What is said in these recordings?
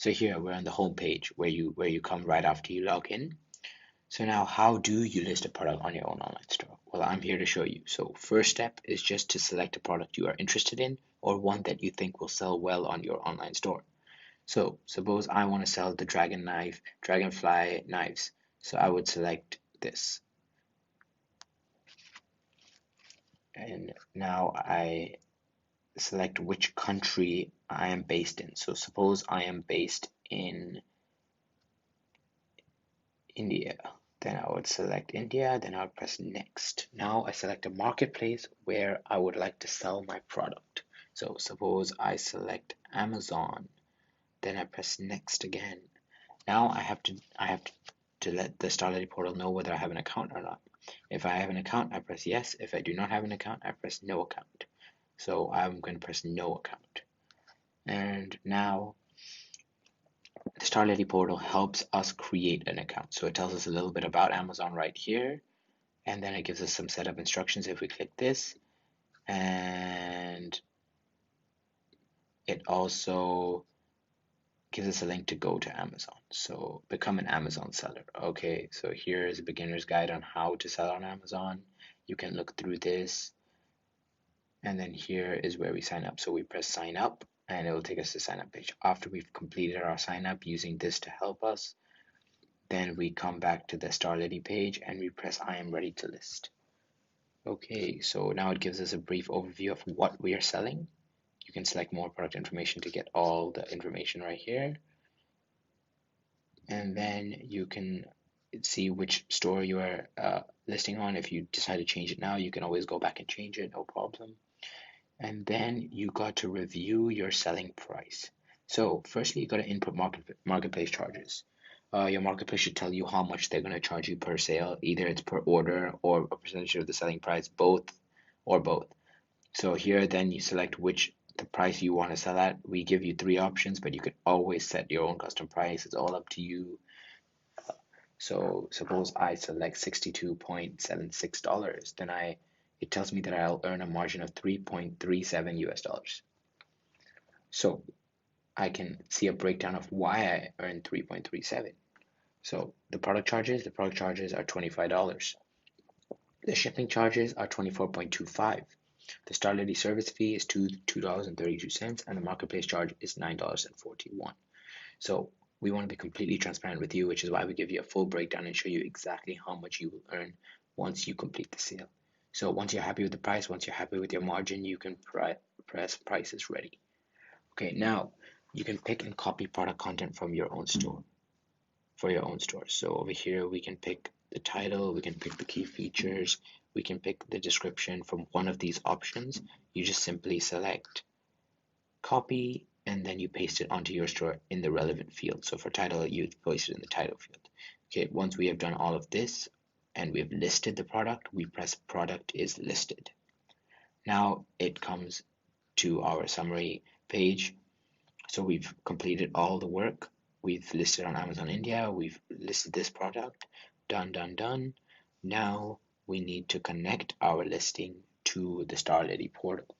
So here we're on the home page where you come right after you log in. So now how do you list a product on your own online store? Well, I'm here to show you. So first step is just to select a product you are interested in or one that you think will sell well on your online store. So suppose I want to sell the dragonfly knives. So I would select this. And now I select which country I am based in. So suppose I am based in India. Then I would select India, then I would press next. Now I select a marketplace where I would like to sell my product. So suppose I select Amazon, then I press next again. Now I have to let the Starlity portal know whether I have an account or not. If I have an account, I press yes. If I do not have an account, I press no account. So I'm going to press no account. And now the Starlity portal helps us create an account. So it tells us a little bit about Amazon right here, and then it gives us some setup instructions if we click this, and it also gives us a link to go to Amazon. So become an Amazon seller. Okay, so here is a beginner's guide on how to sell on Amazon. You can look through this, and then here is where we sign up. So we press sign up, and it will take us to sign up page. After we've completed our sign up using this to help us, then we come back to the Starlity page and we press I am ready to list. Okay, so now it gives us a brief overview of what we are selling. You can select more product information to get all the information right here. And then you can see which store you are listing on. If you decide to change it now, you can always go back and change it, no problem. And then you got to review your selling price. So firstly, you got to input marketplace charges. Your marketplace should tell you how much they're going to charge you per sale. Either it's per order or a percentage of the selling price, both or both. So here then you select which the price you want to sell at. We give you three options, but you could always set your own custom price. It's all up to you. So suppose I select $62.76, then it tells me that I'll earn a margin of 3.37 US dollars. So I can see a breakdown of why I earned 3.37. So the product charges are $25. The shipping charges are 24.25. The Starlity service fee is $2.32, and the marketplace charge is $9.41. So we want to be completely transparent with you, which is why we give you a full breakdown and show you exactly how much you will earn once you complete the sale. So once you're happy with the price, once you're happy with your margin, you can press price is ready. Okay, now you can pick and copy product content from your own store for your own store. So over here we can pick the title, we can pick the key features, we can pick the description from one of these options. You just simply select copy and then you paste it onto your store in the relevant field. So for title, you paste it in the title field. Okay, once we have done all of this and we've listed the product, we press product is listed. Now it comes to our summary page. So we've completed all the work. We've listed on Amazon India. We've listed this product. Done, done, done. Now we need to connect our listing to the Starlity portal.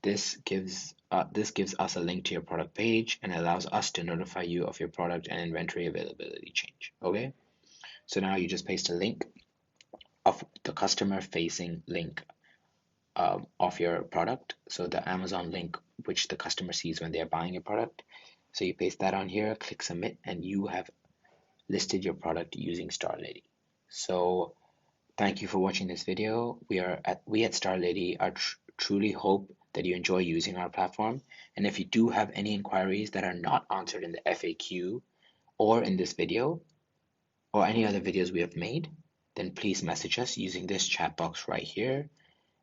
This gives us a link to your product page and allows us to notify you of your product and inventory availability change. Okay, so now you just paste a link of the customer facing link of your product. So the Amazon link, which the customer sees when they're buying your product. So you paste that on here, click submit, and you have listed your product using Starlity. So thank you for watching this video. We at Starlity are truly hope that you enjoy using our platform. And if you do have any inquiries that are not answered in the FAQ or in this video or any other videos we have made, then please message us using this chat box right here,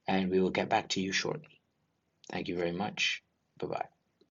and we will get back to you shortly. Thank you very much. Bye-bye.